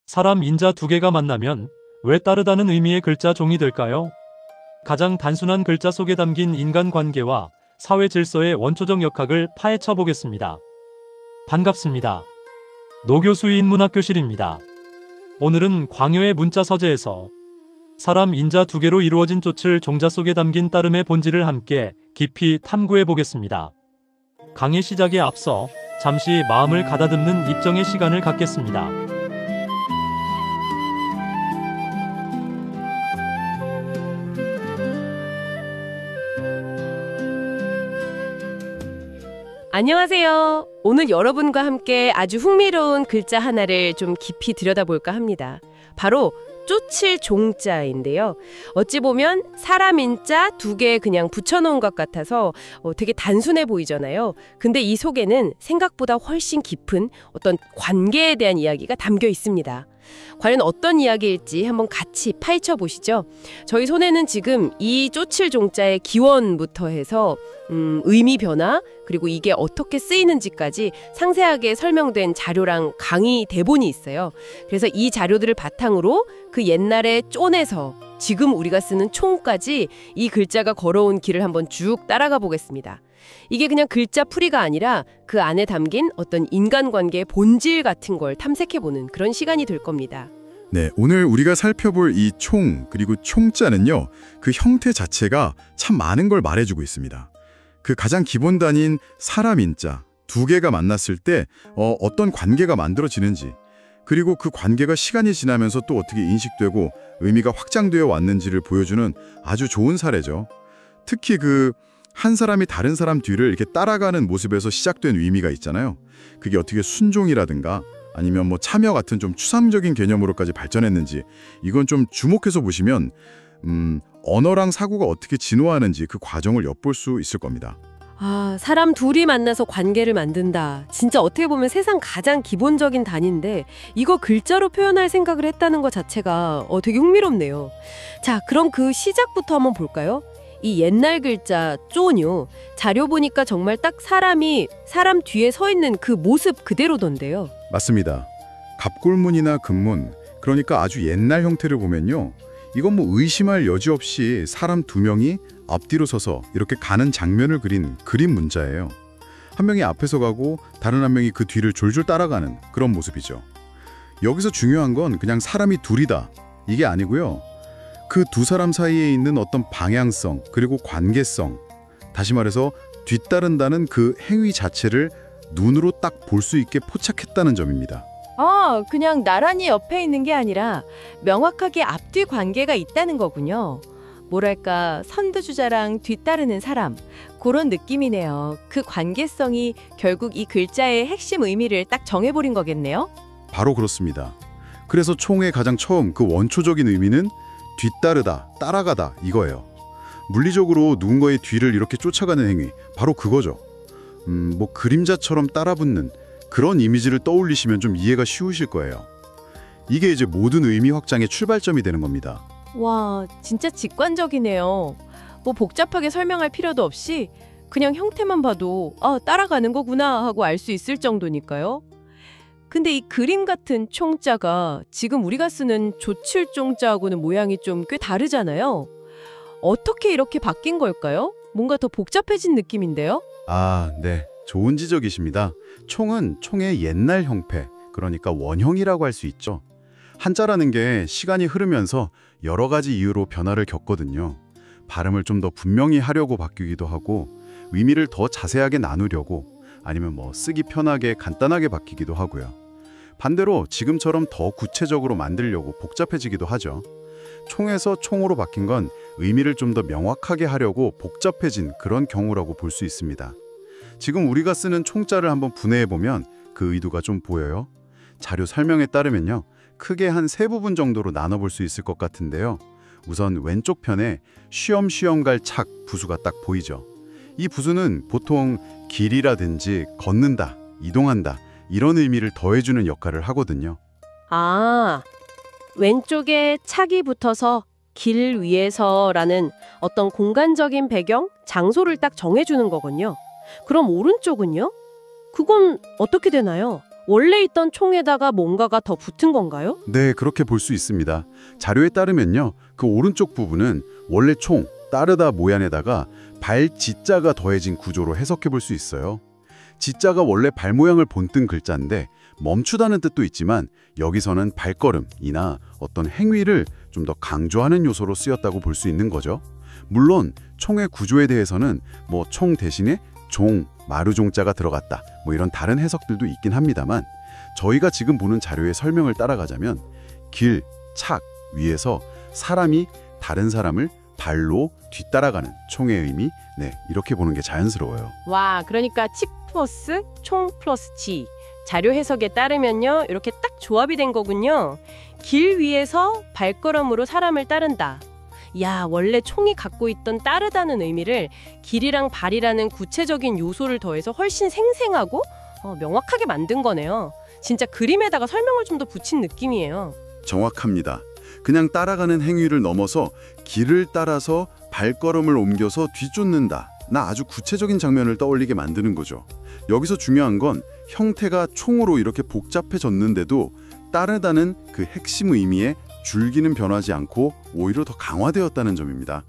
사람 인자 두 개가 만나면 왜 따르다는 의미의 글자 종이 될까요? 가장 단순한 글자 속에 담긴 인간관계와 사회 질서의 원초적 역학을 파헤쳐 보겠습니다. 반갑습니다. 노교수의 인문학교실입니다. 오늘은 광요의 문자 서재에서 사람 인자 두 개로 이루어진 쫓을 종자 속에 담긴 따름의 본질을 함께 깊이 탐구해 보겠습니다. 강의 시작에 앞서 잠시 마음을 가다듬는 입정의 시간을 갖겠습니다. 안녕하세요. 오늘 여러분과 함께 아주 흥미로운 글자 하나를 좀 깊이 들여다볼까 합니다. 바로 쫓을 종자인데요. 어찌 보면 사람 인자 두 개 그냥 붙여놓은 것 같아서 되게 단순해 보이잖아요. 근데 이 속에는 생각보다 훨씬 깊은 어떤 관계에 대한 이야기가 담겨 있습니다. 과연 어떤 이야기일지 한번 같이 파헤쳐 보시죠. 저희 손에는 지금 이 쫓을 종자의 기원부터 해서 의미 변화, 그리고 이게 어떻게 쓰이는지까지 상세하게 설명된 자료랑 강의 대본이 있어요. 그래서 이 자료들을 바탕으로 그 옛날에 쫀에서 지금 우리가 쓰는 총까지 이 글자가 걸어온 길을 한번 쭉 따라가 보겠습니다. 이게 그냥 글자 풀이가 아니라 그 안에 담긴 어떤 인간관계의 본질 같은 걸 탐색해보는 그런 시간이 될 겁니다. 네, 오늘 우리가 살펴볼 이 총, 그리고 총자는요, 그 형태 자체가 참 많은 걸 말해주고 있습니다. 그 가장 기본 단위인 사람 인자 두 개가 만났을 때 어떤 관계가 만들어지는지, 그리고 그 관계가 시간이 지나면서 또 어떻게 인식되고 의미가 확장되어 왔는지를 보여주는 아주 좋은 사례죠. 특히 한 사람이 다른 사람 뒤를 이렇게 따라가는 모습에서 시작된 의미가 있잖아요. 그게 어떻게 순종이라든가 아니면 뭐 참여 같은 좀 추상적인 개념으로까지 발전했는지, 이건 좀 주목해서 보시면 언어랑 사고가 어떻게 진화하는지 그 과정을 엿볼 수 있을 겁니다. 사람 둘이 만나서 관계를 만든다. 진짜 어떻게 보면 세상 가장 기본적인 단위인데 이거 글자로 표현할 생각을 했다는 것 자체가 되게 흥미롭네요. 자, 그럼 그 시작부터 한번 볼까요? 이 옛날 글자 쫀요. 자료 보니까 정말 딱 사람이 사람 뒤에 서 있는 그 모습 그대로던데요. 맞습니다. 갑골문이나 금문, 그러니까 아주 옛날 형태를 보면요, 이건 뭐 의심할 여지 없이 사람 두 명이 앞뒤로 서서 이렇게 가는 장면을 그린 그림 문자예요. 한 명이 앞에서 가고 다른 한 명이 그 뒤를 졸졸 따라가는 그런 모습이죠. 여기서 중요한 건 그냥 사람이 둘이다, 이게 아니고요, 그 두 사람 사이에 있는 어떤 방향성, 그리고 관계성, 다시 말해서 뒤따른다는 그 행위 자체를 눈으로 딱 볼 수 있게 포착했다는 점입니다. 그냥 나란히 옆에 있는 게 아니라 명확하게 앞뒤 관계가 있다는 거군요. 뭐랄까, 선두주자랑 뒤따르는 사람, 그런 느낌이네요. 그 관계성이 결국 이 글자의 핵심 의미를 딱 정해버린 거겠네요. 바로 그렇습니다. 그래서 총의 가장 처음 그 원초적인 의미는 뒤따르다, 따라가다 이거예요. 물리적으로 누군가의 뒤를 이렇게 쫓아가는 행위, 바로 그거죠. 뭐 그림자처럼 따라붙는 그런 이미지를 떠올리시면 좀 이해가 쉬우실 거예요. 이게 이제 모든 의미 확장의 출발점이 되는 겁니다. 와, 진짜 직관적이네요. 뭐 복잡하게 설명할 필요도 없이 그냥 형태만 봐도 따라가는 거구나 하고 알 수 있을 정도니까요. 근데 이 그림 같은 총자가 지금 우리가 쓰는 조칠종자하고는 모양이 좀 꽤 다르잖아요. 어떻게 이렇게 바뀐 걸까요? 뭔가 더 복잡해진 느낌인데요? 네. 좋은 지적이십니다. 총은 총의 옛날 형태, 그러니까 원형이라고 할 수 있죠. 한자라는 게 시간이 흐르면서 여러 가지 이유로 변화를 겪거든요. 발음을 좀 더 분명히 하려고 바뀌기도 하고, 의미를 더 자세하게 나누려고, 아니면 뭐 쓰기 편하게 간단하게 바뀌기도 하고요. 반대로 지금처럼 더 구체적으로 만들려고 복잡해지기도 하죠. 총에서 총으로 바뀐 건 의미를 좀 더 명확하게 하려고 복잡해진 그런 경우라고 볼 수 있습니다. 지금 우리가 쓰는 총자를 한번 분해해보면 그 의도가 좀 보여요. 자료 설명에 따르면요, 크게 한 세 부분 정도로 나눠볼 수 있을 것 같은데요. 우선 왼쪽 편에 쉬엄쉬엄 갈 착 부수가 딱 보이죠. 이 부수는 보통 길이라든지 걷는다, 이동한다, 이런 의미를 더해주는 역할을 하거든요. 왼쪽에 착이 붙어서 길 위에서라는 어떤 공간적인 배경, 장소를 딱 정해주는 거군요. 그럼 오른쪽은요? 그건 어떻게 되나요? 원래 있던 총에다가 뭔가가 더 붙은 건가요? 네, 그렇게 볼 수 있습니다. 자료에 따르면요, 그 오른쪽 부분은 원래 총, 따르다 모양에다가 발 지자가 더해진 구조로 해석해 볼 수 있어요. 지자가 원래 발 모양을 본뜬 글자인데 멈추다는 뜻도 있지만 여기서는 발걸음이나 어떤 행위를 좀 더 강조하는 요소로 쓰였다고 볼 수 있는 거죠. 물론 총의 구조에 대해서는 뭐 총 대신에 종, 마루종자가 들어갔다, 뭐 이런 다른 해석들도 있긴 합니다만 저희가 지금 보는 자료의 설명을 따라가자면 길, 착 위에서 사람이 다른 사람을 발로 뒤따라가는 총의 의미, 네, 이렇게 보는 게 자연스러워요. 와, 그러니까 치 플러스 총 플러스 지. 자료 해석에 따르면요, 이렇게 딱 조합이 된 거군요. 길 위에서 발걸음으로 사람을 따른다. 야, 원래 총이 갖고 있던 따르다는 의미를 길이랑 발이라는 구체적인 요소를 더해서 훨씬 생생하고 명확하게 만든 거네요. 진짜 그림에다가 설명을 좀 더 붙인 느낌이에요. 정확합니다. 그냥 따라가는 행위를 넘어서 길을 따라서 발걸음을 옮겨서 뒤쫓는다. 나 아주 구체적인 장면을 떠올리게 만드는 거죠. 여기서 중요한 건 형태가 총으로 이렇게 복잡해졌는데도 따르다는 그 핵심 의미에 줄기는 변하지 않고 오히려 더 강화되었다는 점입니다.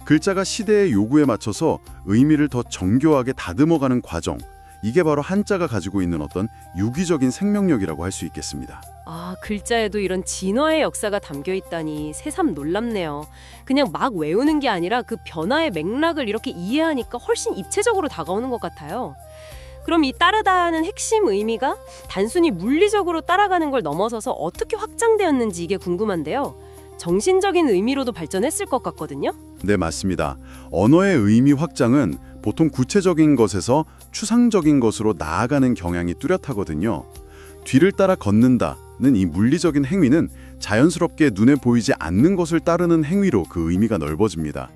글자가 시대의 요구에 맞춰서 의미를 더 정교하게 다듬어가는 과정, 이게 바로 한자가 가지고 있는 어떤 유기적인 생명력이라고 할 수 있겠습니다. 아, 글자에도 이런 진화의 역사가 담겨 있다니 새삼 놀랍네요. 그냥 막 외우는 게 아니라 그 변화의 맥락을 이렇게 이해하니까 훨씬 입체적으로 다가오는 것 같아요. 그럼 이 따르다는 핵심 의미가 단순히 물리적으로 따라가는 걸 넘어서서 어떻게 확장되었는지 이게 궁금한데요. 정신적인 의미로도 발전했을 것 같거든요. 네, 맞습니다. 언어의 의미 확장은 보통 구체적인 것에서 추상적인 것으로 나아가는 경향이 뚜렷하거든요. 뒤를 따라 걷는다는 이 물리적인 행위는 자연스럽게 눈에 보이지 않는 것을 따르는 행위로 그 의미가 넓어집니다.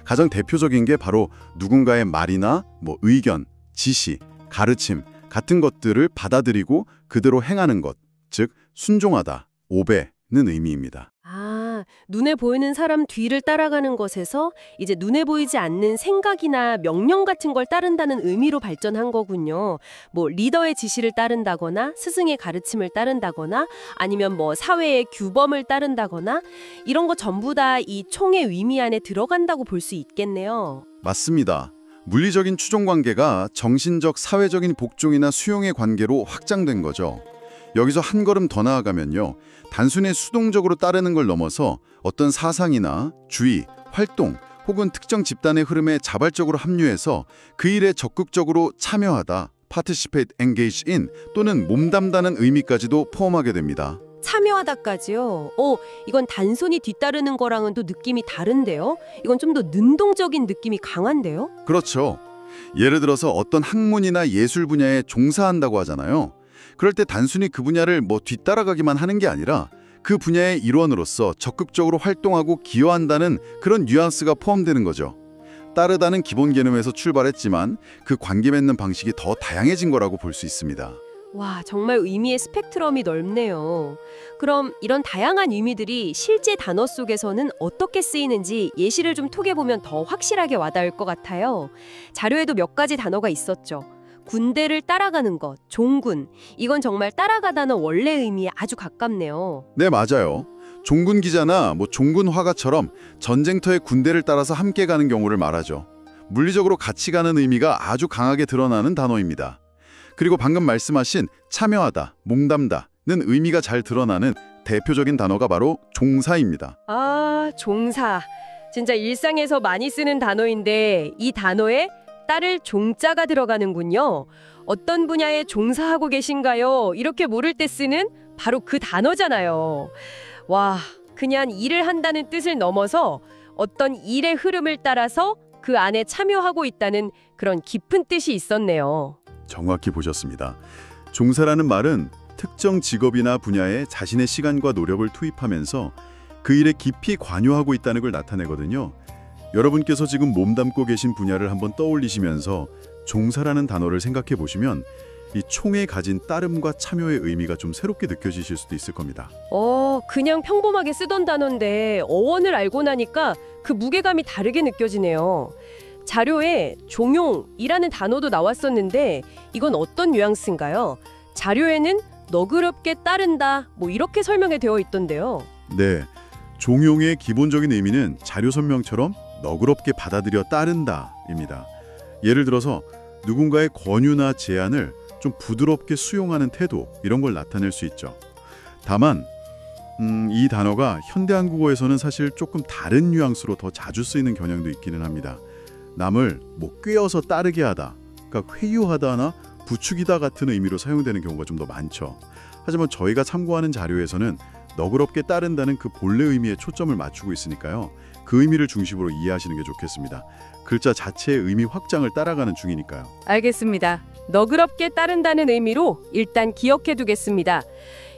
가장 대표적인 게 바로 누군가의 말이나 의견, 지시, 가르침 같은 것들을 받아들이고 그대로 행하는 것, 즉 순종하다, 오베는 의미입니다. 아, 눈에 보이는 사람 뒤를 따라가는 것에서 이제 눈에 보이지 않는 생각이나 명령 같은 걸 따른다는 의미로 발전한 거군요. 리더의 지시를 따른다거나 스승의 가르침을 따른다거나 아니면 사회의 규범을 따른다거나 이런 거 전부 다 이 총의 의미 안에 들어간다고 볼 수 있겠네요. 맞습니다. 물리적인 추종 관계가 정신적, 사회적인 복종이나 수용의 관계로 확장된 거죠. 여기서 한 걸음 더 나아가면요, 단순히 수동적으로 따르는 걸 넘어서 어떤 사상이나 주의, 활동 혹은 특정 집단의 흐름에 자발적으로 합류해서 그 일에 적극적으로 참여하다, participate, engage in 또는 몸담다는 의미까지도 포함하게 됩니다. 참여하다까지요? 이건 단순히 뒤따르는 거랑은 또 느낌이 다른데요? 이건 좀 더 능동적인 느낌이 강한데요? 그렇죠. 예를 들어서 어떤 학문이나 예술 분야에 종사한다고 하잖아요. 그럴 때 단순히 그 분야를 뒤따라가기만 하는 게 아니라 그 분야의 일원으로서 적극적으로 활동하고 기여한다는 그런 뉘앙스가 포함되는 거죠. 따르다는 기본 개념에서 출발했지만 그 관계 맺는 방식이 더 다양해진 거라고 볼 수 있습니다. 와, 정말 의미의 스펙트럼이 넓네요. 그럼 이런 다양한 의미들이 실제 단어 속에서는 어떻게 쓰이는지 예시를 좀 톡해보면 더 확실하게 와닿을 것 같아요. 자료에도 몇 가지 단어가 있었죠. 군대를 따라가는 것, 종군. 이건 정말 따라가다는 원래 의미에 아주 가깝네요. 네, 맞아요. 종군 기자나 종군 화가처럼 전쟁터의 군대를 따라서 함께 가는 경우를 말하죠. 물리적으로 같이 가는 의미가 아주 강하게 드러나는 단어입니다. 그리고 방금 말씀하신 참여하다, 몸담다는 의미가 잘 드러나는 대표적인 단어가 바로 종사입니다. 아, 종사. 진짜 일상에서 많이 쓰는 단어인데 이 단어에 따를 종자가 들어가는군요. 어떤 분야에 종사하고 계신가요? 이렇게 물을 때 쓰는 바로 그 단어잖아요. 와, 그냥 일을 한다는 뜻을 넘어서 어떤 일의 흐름을 따라서 그 안에 참여하고 있다는 그런 깊은 뜻이 있었네요. 정확히 보셨습니다. 종사라는 말은 특정 직업이나 분야에 자신의 시간과 노력을 투입하면서 그 일에 깊이 관여하고 있다는 걸 나타내거든요. 여러분께서 지금 몸담고 계신 분야를 한번 떠올리시면서 종사라는 단어를 생각해 보시면 이 총에 가진 따름과 참여의 의미가 좀 새롭게 느껴지실 수도 있을 겁니다. 그냥 평범하게 쓰던 단어인데 어원을 알고 나니까 그 무게감이 다르게 느껴지네요. 자료에 종용이라는 단어도 나왔었는데 이건 어떤 뉘앙스인가요? 자료에는 너그럽게 따른다 뭐 이렇게 설명이 되어 있던데요. 네, 종용의 기본적인 의미는 자료 설명처럼 너그럽게 받아들여 따른다입니다. 예를 들어서 누군가의 권유나 제안을 좀 부드럽게 수용하는 태도 이런 걸 나타낼 수 있죠. 다만 이 단어가 현대 한국어에서는 사실 조금 다른 뉘앙스로 더 자주 쓰이는 경향도 있기는 합니다. 남을 꿰어서 따르게 하다, 그러니까 회유하다나 부추기다 같은 의미로 사용되는 경우가 좀 더 많죠. 하지만 저희가 참고하는 자료에서는 너그럽게 따른다는 그 본래 의미에 초점을 맞추고 있으니까요. 그 의미를 중심으로 이해하시는 게 좋겠습니다. 글자 자체의 의미 확장을 따라가는 중이니까요. 알겠습니다. 너그럽게 따른다는 의미로 일단 기억해 두겠습니다.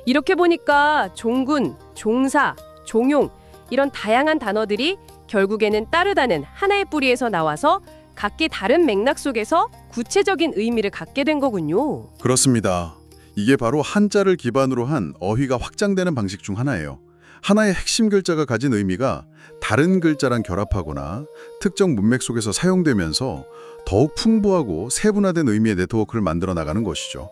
이렇게 보니까 종군, 종사, 종용 이런 다양한 단어들이 결국에는 따르다는 하나의 뿌리에서 나와서 각기 다른 맥락 속에서 구체적인 의미를 갖게 된 거군요. 그렇습니다. 이게 바로 한자를 기반으로 한 어휘가 확장되는 방식 중 하나예요. 하나의 핵심 글자가 가진 의미가 다른 글자랑 결합하거나 특정 문맥 속에서 사용되면서 더욱 풍부하고 세분화된 의미의 네트워크를 만들어 나가는 것이죠.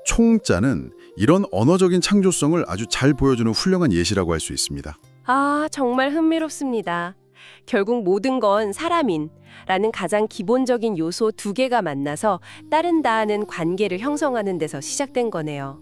총자는 이런 언어적인 창조성을 아주 잘 보여주는 훌륭한 예시라고 할 수 있습니다. 아, 정말 흥미롭습니다. 결국 모든 건 사람인라는 가장 기본적인 요소 두 개가 만나서 따른다는 관계를 형성하는 데서 시작된 거네요.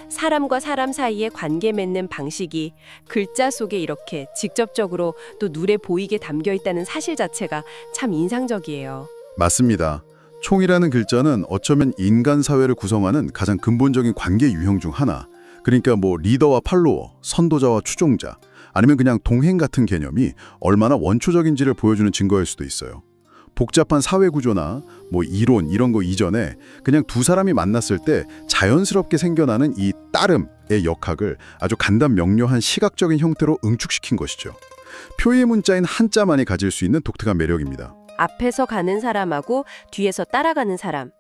사람과 사람 사이의 관계 맺는 방식이 글자 속에 이렇게 직접적으로 또 눈에 보이게 담겨 있다는 사실 자체가 참 인상적이에요. 맞습니다. 총이라는 글자는 어쩌면 인간 사회를 구성하는 가장 근본적인 관계 유형 중 하나. 그러니까 리더와 팔로워, 선도자와 추종자, 아니면 그냥 동행 같은 개념이 얼마나 원초적인지를 보여주는 증거일 수도 있어요. 복잡한 사회 구조나 이론 이런 거 이전에 그냥 두 사람이 만났을 때 자연스럽게 생겨나는 이 따름의 역학을 아주 간단 명료한 시각적인 형태로 응축시킨 것이죠. 표의 문자인 한자만이 가질 수 있는 독특한 매력입니다. 앞에서 가는 사람하고 뒤에서 따라가는 사람.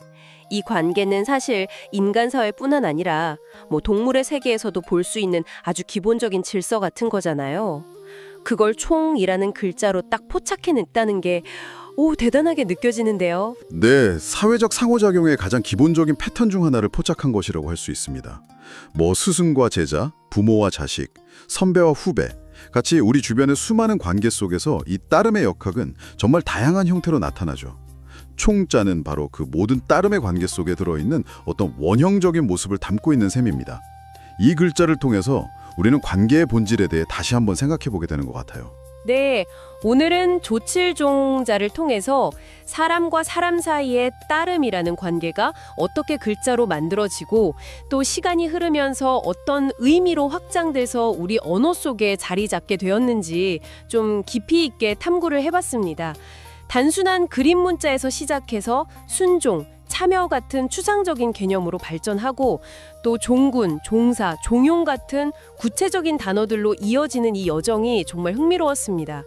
이 관계는 사실 인간 사회뿐만 아니라 동물의 세계에서도 볼 수 있는 아주 기본적인 질서 같은 거잖아요. 그걸 총이라는 글자로 딱 포착해냈다는 게 대단하게 느껴지는데요. 네, 사회적 상호작용의 가장 기본적인 패턴 중 하나를 포착한 것이라고 할 수 있습니다. 스승과 제자, 부모와 자식, 선배와 후배 같이 우리 주변의 수많은 관계 속에서 이 따름의 역학은 정말 다양한 형태로 나타나죠. 총자는 바로 그 모든 따름의 관계 속에 들어있는 어떤 원형적인 모습을 담고 있는 셈입니다. 이 글자를 통해서 우리는 관계의 본질에 대해 다시 한번 생각해보게 되는 것 같아요. 네, 오늘은 조칠종자를 통해서 사람과 사람 사이의 따름이라는 관계가 어떻게 글자로 만들어지고 또 시간이 흐르면서 어떤 의미로 확장돼서 우리 언어 속에 자리 잡게 되었는지 좀 깊이 있게 탐구를 해봤습니다. 단순한 그림 문자에서 시작해서 순종, 참여 같은 추상적인 개념으로 발전하고 또 종군, 종사, 종용 같은 구체적인 단어들로 이어지는 이 여정이 정말 흥미로웠습니다.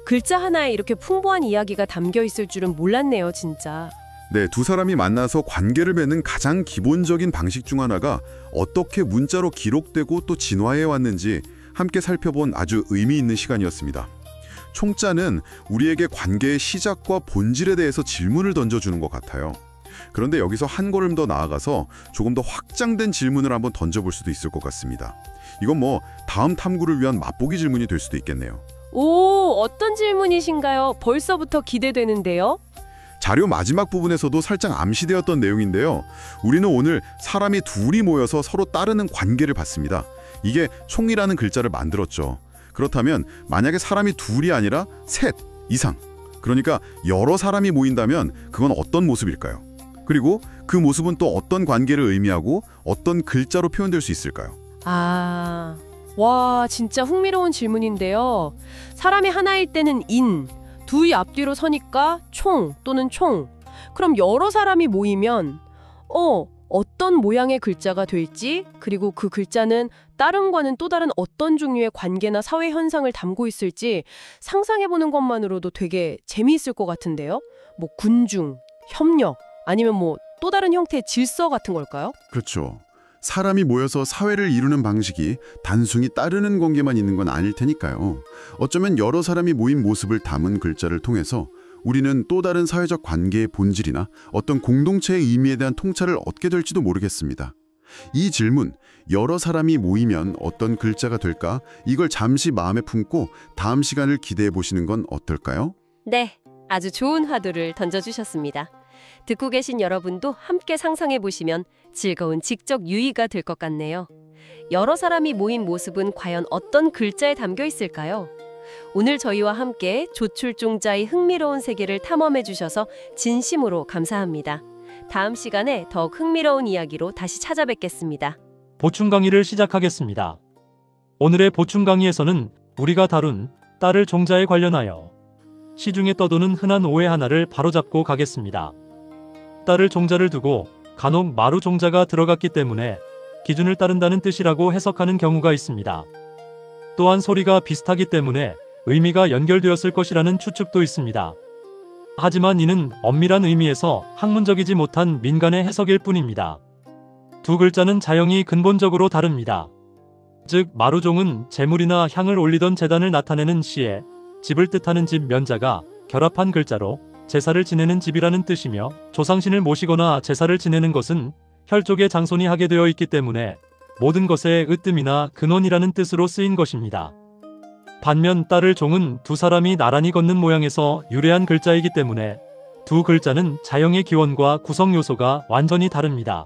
글자 하나에 이렇게 풍부한 이야기가 담겨 있을 줄은 몰랐네요, 진짜. 네, 두 사람이 만나서 관계를 맺는 가장 기본적인 방식 중 하나가 어떻게 문자로 기록되고 또 진화해 왔는지 함께 살펴본 아주 의미 있는 시간이었습니다. 총자는 우리에게 관계의 시작과 본질에 대해서 질문을 던져주는 것 같아요. 그런데 여기서 한 걸음 더 나아가서 조금 더 확장된 질문을 한번 던져볼 수도 있을 것 같습니다. 이건 다음 탐구를 위한 맛보기 질문이 될 수도 있겠네요. 어떤 질문이신가요? 벌써부터 기대되는데요. 자료 마지막 부분에서도 살짝 암시되었던 내용인데요. 우리는 오늘 사람이 둘이 모여서 서로 따르는 관계를 봤습니다. 이게 총이라는 글자를 만들었죠. 그렇다면 만약에 사람이 둘이 아니라 셋 이상, 그러니까 여러 사람이 모인다면 그건 어떤 모습일까요? 그리고 그 모습은 또 어떤 관계를 의미하고 어떤 글자로 표현될 수 있을까요? 와, 진짜 흥미로운 질문인데요. 사람이 하나일 때는 인, 둘이 앞뒤로 서니까 총 또는 총. 그럼 여러 사람이 모이면 어떤 모양의 글자가 될지, 그리고 그 글자는 다른과는 또 다른 어떤 종류의 관계나 사회 현상을 담고 있을지 상상해보는 것만으로도 되게 재미있을 것 같은데요. 군중, 협력, 아니면 또 다른 형태의 질서 같은 걸까요? 그렇죠. 사람이 모여서 사회를 이루는 방식이 단순히 따르는 관계만 있는 건 아닐 테니까요. 어쩌면 여러 사람이 모인 모습을 담은 글자를 통해서 우리는 또 다른 사회적 관계의 본질이나 어떤 공동체의 의미에 대한 통찰을 얻게 될지도 모르겠습니다. 이 질문, 여러 사람이 모이면 어떤 글자가 될까? 이걸 잠시 마음에 품고 다음 시간을 기대해 보시는 건 어떨까요? 네, 아주 좋은 화두를 던져주셨습니다. 듣고 계신 여러분도 함께 상상해 보시면 즐거운 직접 유의가 될 것 같네요. 여러 사람이 모인 모습은 과연 어떤 글자에 담겨 있을까요? 오늘 저희와 함께 조출종자의 흥미로운 세계를 탐험해 주셔서 진심으로 감사합니다. 다음 시간에 더욱 흥미로운 이야기로 다시 찾아뵙겠습니다. 보충 강의를 시작하겠습니다. 오늘의 보충 강의에서는 우리가 다룬 따를 종자에 관련하여 시중에 떠도는 흔한 오해 하나를 바로잡고 가겠습니다. 따를 종자를 두고 간혹 마루 종자가 들어갔기 때문에 기준을 따른다는 뜻이라고 해석하는 경우가 있습니다. 또한 소리가 비슷하기 때문에 의미가 연결되었을 것이라는 추측도 있습니다. 하지만 이는 엄밀한 의미에서 학문적이지 못한 민간의 해석일 뿐입니다. 두 글자는 자형이 근본적으로 다릅니다. 즉 마루종은 제물이나 향을 올리던 제단을 나타내는 시에 집을 뜻하는 집 면자가 결합한 글자로 제사를 지내는 집이라는 뜻이며 조상신을 모시거나 제사를 지내는 것은 혈족의 장손이 하게 되어 있기 때문에 모든 것의 으뜸이나 근원이라는 뜻으로 쓰인 것입니다. 반면 따를 종은 두 사람이 나란히 걷는 모양에서 유래한 글자이기 때문에 두 글자는 자형의 기원과 구성 요소가 완전히 다릅니다.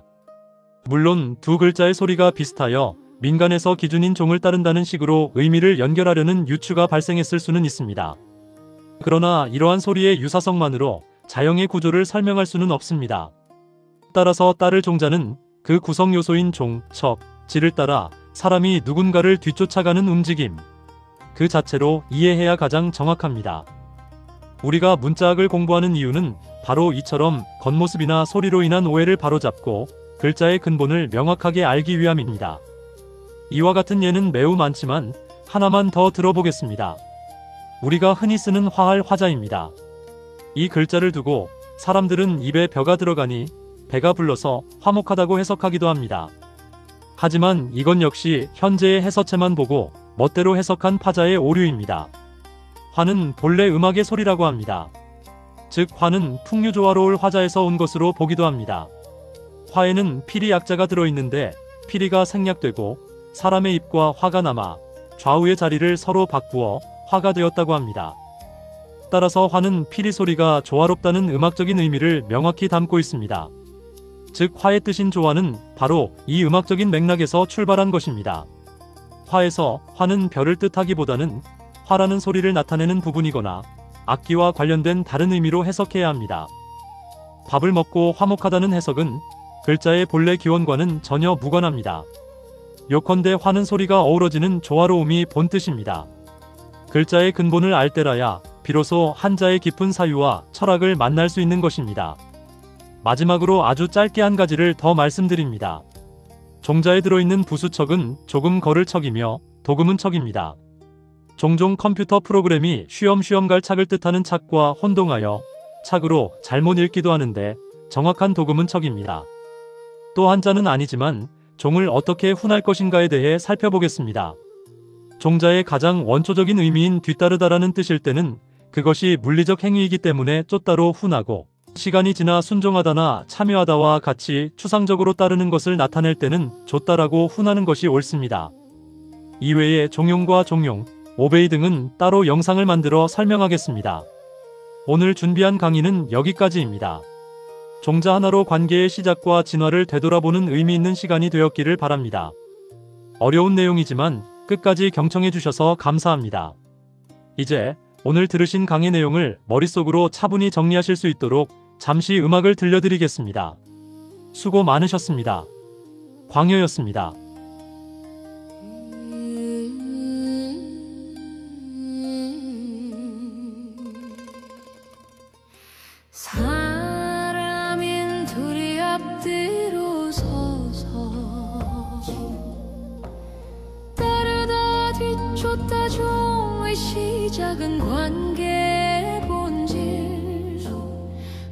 물론 두 글자의 소리가 비슷하여 민간에서 기준인 종을 따른다는 식으로 의미를 연결하려는 유추가 발생했을 수는 있습니다. 그러나 이러한 소리의 유사성만으로 자형의 구조를 설명할 수는 없습니다. 따라서 따를 종자는 그 구성 요소인 종, 척, 지를 따라 사람이 누군가를 뒤쫓아가는 움직임, 그 자체로 이해해야 가장 정확합니다. 우리가 문자학을 공부하는 이유는 바로 이처럼 겉모습이나 소리로 인한 오해를 바로잡고 글자의 근본을 명확하게 알기 위함입니다. 이와 같은 예는 매우 많지만 하나만 더 들어보겠습니다. 우리가 흔히 쓰는 화할 화자입니다. 이 글자를 두고 사람들은 입에 벼가 들어가니 배가 불러서 화목하다고 해석하기도 합니다. 하지만 이건 역시 현재의 해서체만 보고 멋대로 해석한 파자의 오류입니다. 화는 본래 음악의 소리라고 합니다. 즉 화는 풍류조화로울 화자에서 온 것으로 보기도 합니다. 화에는 피리 약자가 들어있는데 피리가 생략되고 사람의 입과 화가 남아 좌우의 자리를 서로 바꾸어 화가 되었다고 합니다. 따라서 화는 피리 소리가 조화롭다는 음악적인 의미를 명확히 담고 있습니다. 즉 화의 뜻인 조화는 바로 이 음악적인 맥락에서 출발한 것입니다. 화에서 화는 별을 뜻하기보다는 화라는 소리를 나타내는 부분이거나 악기와 관련된 다른 의미로 해석해야 합니다. 밥을 먹고 화목하다는 해석은 글자의 본래 기원과는 전혀 무관합니다. 요컨대 화는 소리가 어우러지는 조화로움이 본뜻입니다. 글자의 근본을 알 때라야 비로소 한자의 깊은 사유와 철학을 만날 수 있는 것입니다. 마지막으로 아주 짧게 한 가지를 더 말씀드립니다. 종자에 들어있는 부수척은 조금 걸을 척이며 도금은 척입니다. 종종 컴퓨터 프로그램이 쉬엄쉬엄 갈 착을 뜻하는 착과 혼동하여 착으로 잘못 읽기도 하는데 정확한 도금은 척입니다. 또 한자는 아니지만 종을 어떻게 훈할 것인가에 대해 살펴보겠습니다. 종자의 가장 원초적인 의미인 뒤따르다라는 뜻일 때는 그것이 물리적 행위이기 때문에 쫓다로 훈하고 시간이 지나 순종하다나 참여하다와 같이 추상적으로 따르는 것을 나타낼 때는 쫓다라고 훈하는 것이 옳습니다. 이외에 종용과 종용, 오베이 등은 따로 영상을 만들어 설명하겠습니다. 오늘 준비한 강의는 여기까지입니다. 종자 하나로 관계의 시작과 진화를 되돌아보는 의미 있는 시간이 되었기를 바랍니다. 어려운 내용이지만 끝까지 경청해 주셔서 감사합니다. 이제 오늘 들으신 강의 내용을 머릿속으로 차분히 정리하실 수 있도록 잠시 음악을 들려드리겠습니다. 수고 많으셨습니다. 광여였습니다. 사람인 둘이 앞뒤로 서서 따르다 뒤쫓다 종의 시작은 관계의 본질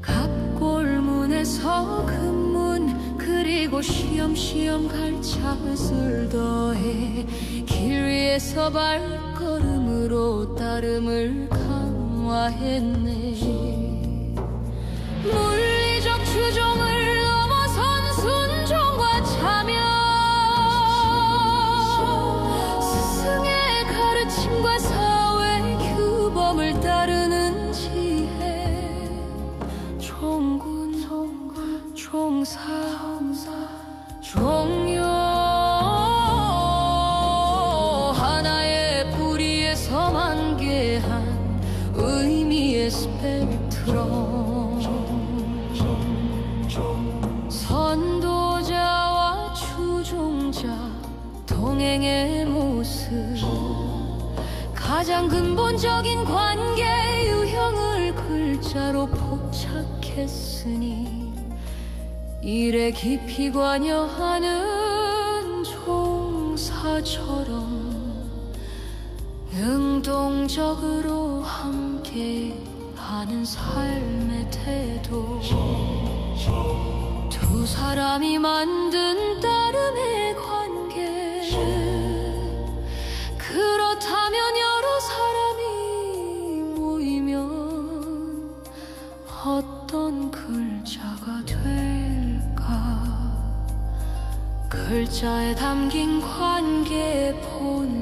갑골문에서 금문 그리고 쉬엄쉬엄 갈차을 더해 길 위에서 발걸음으로 따름을 강화했네. 물리적 추종을 넘어선 순종과 참여 우리의 스펙트럼 선도자와 추종자 동행의 모습 가장 근본적인 관계 유형을 글자로 포착했으니 일에 깊이 관여하는 종사처럼 능동적으로 함께하는 삶의 태도 두 사람이 만든 따름의 관계 그렇다면 여러 사람이 모이면 어떤 글자가 될까 글자에 담긴 관계의 본